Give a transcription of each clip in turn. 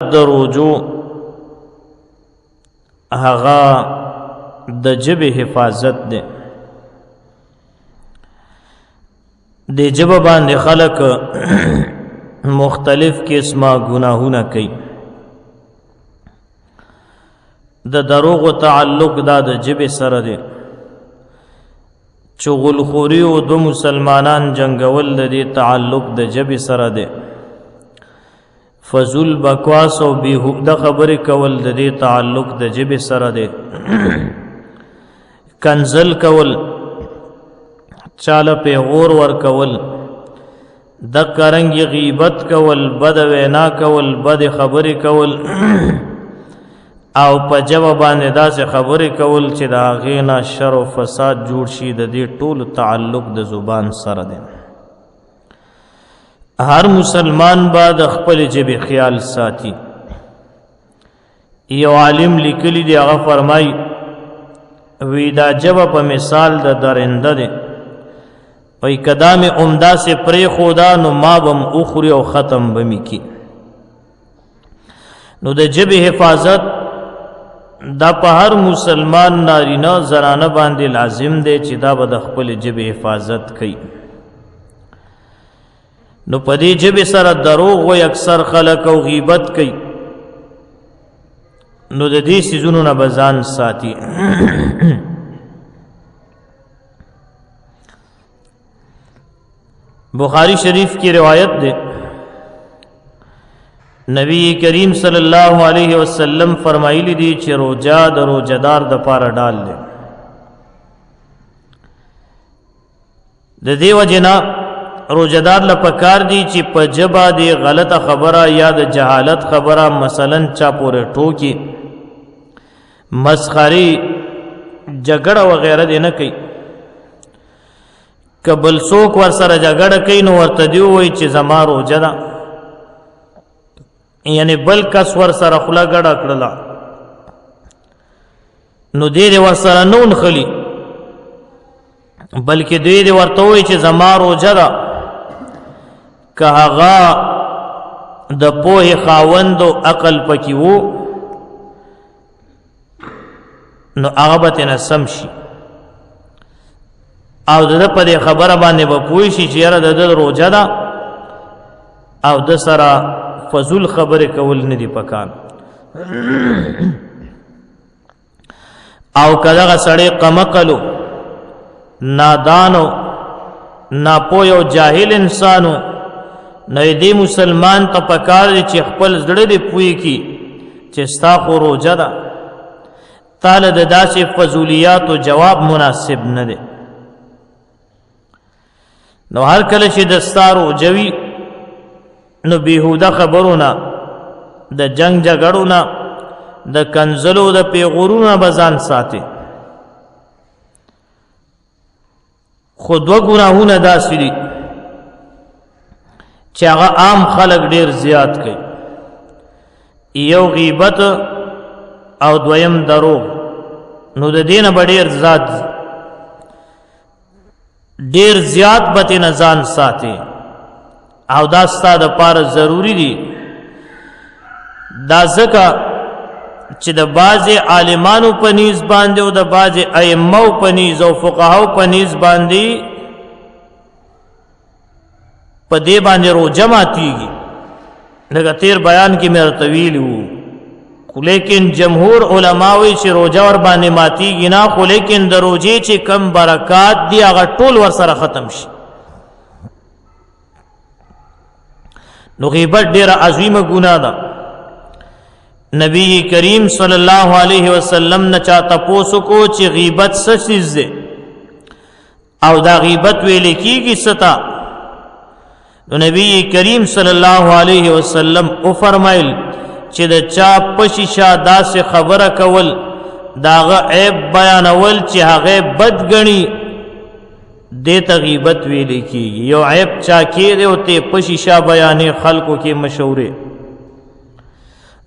دروجو هغه د جبه حفاظت ده. د جبه باندې خلق مختلف قسمه گناهونه کوي. د دروغ تعلق دا د جبه سره ده. چغلخوری او دو مسلمانان جنگول د تعلق د جبه سره ده. فضل بکواس او بیهوده خبرې کول د دې تعلق د جبه سره ده. کنزل کول، چاله په غور ور کول، د کرنګ غیبت کول، بد وینا کول، بد خبرې کول او په جواب باندې داسې خبرې کول چې دا غینا شر او فساد جوړ شي، د دې ټول تعلق د زبان سره ده. هر مسلمان بعد خپل جبه خیال ساتي. یو عالم لیکلی دی، هغه فرمای وی دا جبه په مثال د درنده ده. وی کدام عمدا سے پری خدا نو ما بم اخری او ختم بمی کی. نو د جبه حفاظت دا په هر مسلمان نارینه زنانه باندې لازم دی چې دا به د خپل جبه حفاظت کوي. نو په دې جبه سره دروغ وای اکثر خلک او غیبت کوي. نو د دې سيزونو نه بزان ساتي. بخاری شریف کی روایت ده، نبی کریم صلی اللہ علیہ وسلم فرمایلی دی چې روجا د روجدار د پاره ډال ده. د دې وجنا روجدار لپکار دی چې په جبا دی غلطه خبره یا د جهالت خبره مثلا چا پورې ټوکی، مسخري، جګړه وغیرہ دی نه کوي. کبل څوک ور سره جګړه کوي نو ورته دی وای چې زما روجه ده، یعنی بل کس ور سره خلا ګډه کړله نو دې ور سره نون خلی، بلکې دې ورته وای چې زما روجه ده. که هغه د پوهې خاوند او عقل پکې وو نو هغه به ترې سم شي او د په دې خبره باندې به پوه شي چې یاره د روجه ده او د سره فضول خبرې کول نه دي پکار. او کله سړی قمقلو، نادانو، ناپوه او جاهل انسانو، نو دې مسلمان ته پکار دی چې خپل زړه دې پوي کی چې ستا خو روجه ده، تاله د داسې فضولیاتو جواب مناسب نه دی. نو هر کله چې دستارو جوی نو بیهوده خبرونه، د جنگ جګړونه، د کنزلو، د پیغورونه بزان ساتي. خود و گناهونه داسې دي چې هغه عام خلق ډیر زیات کوي. یو غیبت او دویم دروغ. نو د دینه به ډیر زیات بته نزان ساتي او دا ستاسو لپاره ضروری دي. دا ځکه چې د بعض عالمانو په نيز باندې او د بعض ائمه په نيز او فقهاو په نيز باندې په دې باندې روجه ماتيږي. لکه تیر بیان کې مې طویل وو، خو لیکن جمهور علماوی چې روجه ور باندې ماتيږي نه، خو لیکن د روجې چې کم برکات دي هغه ټول ور سره ختم شي. نو غیبت ډیره عظیمه ګناه ده. نبی کریم صلی الله علیه وسلم نه چاته پوسو کو چې غیبت څه چیز ده او دا غیبت ویل کیږي ستا. نو نبی کریم صلی الله علیه وسلم او فرمایل چې د چا پشیشا داسې خبره کول، داغه عیب بیانول چې هغه بد غني، دې ته غیبت ویل کیږي. یو عیب چا کې دی او ته پشیشا بیانې خلکو کې مشورې،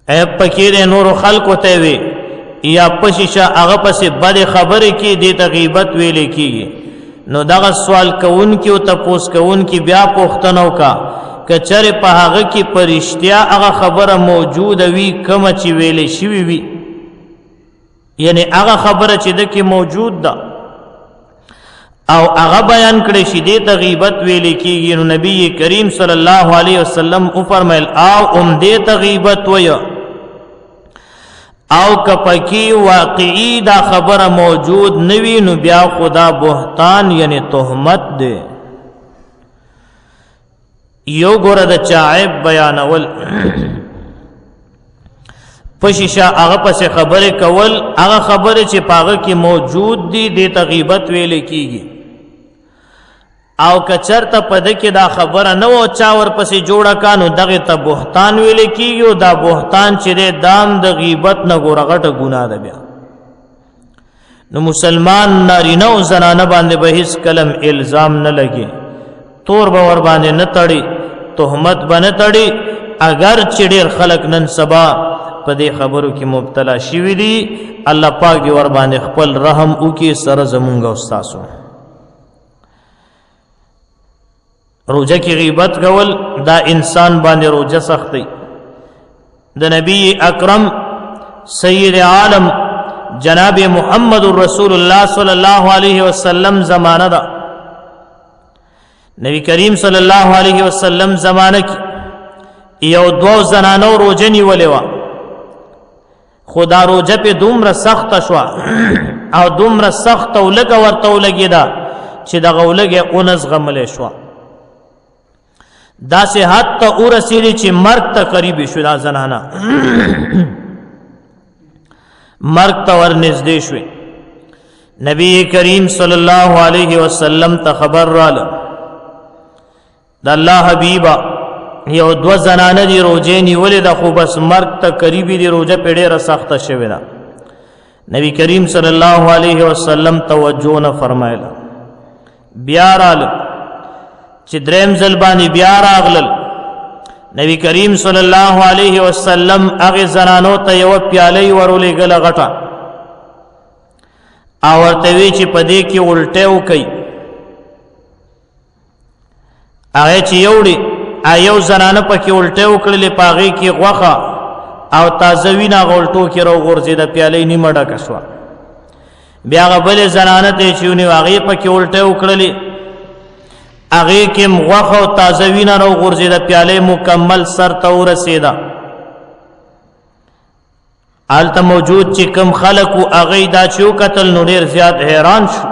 عیب پکې دی نور خلکو ته وي یا پشیشا هغه پسې بد خبره کې، دې ته غیبت ویل کیږي. نو دغه سوال کوون کې او تپوس کوون کې بیا پوښتنه وکا کچره په هغه کې پرشتیا هغه خبره موجوده وي کومه چې ویلې شوی وي، یعنی هغه خبره چې د کې موجود ده او هغه بیان کړي شي دې ته غیبت ویل کېږي. نو نبی کریم صلی الله علیه وسلم او فرمایل او دې ته غیبت وایي او کپکی واقعی دا خبر موجود نوی نو بیا خدا بہتان یعنی تهمت دے. یو گورا دا چاعب بیانول پشیشا اغا پس خبر کول اغا خبر چی پاغا کی موجود دی دیتا غیبت ویلے کی گی او کچر تا پدکی دا خبر نو چاور پسی جوڑا کانو دغی تا بہتان ویلے کی گی دا بہتان چی دے دام دا غیبت نگو رغٹ گناہ دا بیا. نو مسلمان ناری نو زنانه باندې به هیڅ کلم الزام نه لګي، تور باور باندې نه تړي، تهمت باندې تړي، اگر چې ډېر خلق نن سبا په دې خبرو کې مبتلا شوي دي، الله پاک ور باندې خپل رحم وکي سره زمونږ او تاسو. روزه کې غیبت کول دا انسان باندې روزه سختي. د نبی اکرم سید عالم جناب محمد رسول الله صلی الله علیه وسلم زمانہ دا نبی کریم صلی الله علیه وسلم زمانہ کی یو دو زنانو روزه نیولې وا، خدا روزه په دومره سخت شوا او دومره سخت او لګ ورته ولګیدا چې د غولګه اونز غملې شوا، دا سه حتی ورسېږي چې مرګ ته قریب شو. دا زنانه مرگ تور نزدې شوې. نبی کریم صلی الله علیه وسلم ته خبر رااله د الله حبیبا یو دو زنانه دی روزه نیولې ده خو بس مرگ ته قریب دی، روزه په ډېره سخته شوې ده. نبی کریم صلی الله علیه وسلم توجه نه فرمایله، بیا رااله چې دریم ځل باندې بیا راغلل. نبی کریم صلی الله علیه وسلم هغه زنانو ته یو پیاله ورولې غله غټه او ورته وی چې پدې کې الټه وکي. هغه چې یوړي ایو زنانه پکې الټه وکړلې، پاغې کې غوخه او تازه وینا غولټو کې رو غورځي د پیاله نیمه ډکه شوه. بیا غبل زنانه ته چې ونی واغې پکې الټه وکړلې، اغه کې مغوخه او تازه وینا رو غورځي د پیاله مکمل سر ته ورسېدا. آلته موجود چې کم خلق او اغه دا چو قتل نو ډیر زیات حیران شو.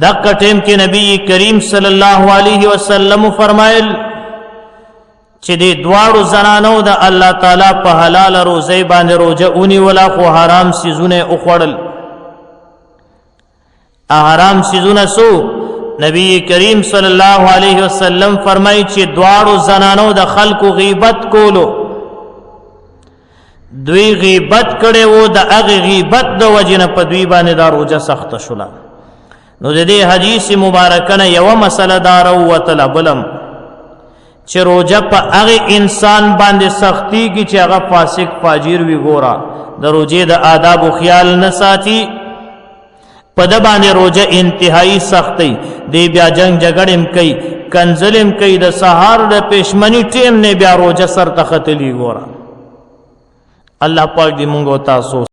دغه ټیم کې نبی کریم صلی الله علیه وسلم فرمایل چې د دواړو زنانو د الله تعالی په حلال روزي باندې روزه اونې ولا خو حرام سيزونه او خړل. حرام سيزونه سو نبی کریم صلی الله علیه وسلم فرمایي چې دواړو زنانو د خلقو غیبت کولو، دوی غیبت کړي وو، د هغه غیبت د وجنه په دوی باندې دا روزه سخت شوله. نو د دې حدیث مبارکه نه یو مسله دار او طلبلم چې روزه په هغه انسان باندې سختی کی چې هغه فاسق فاجر وی ګورا د روزه د آداب او خیال نه ساتي، په د باندې روزه انتهایی سختي دی. بیا جنگ جګړم کوي، کنزلم کوي، د سحر د پښمنی ټیم نه بیا روزه سر تختلی ګورا. الله پاک دې مونږ او تاسو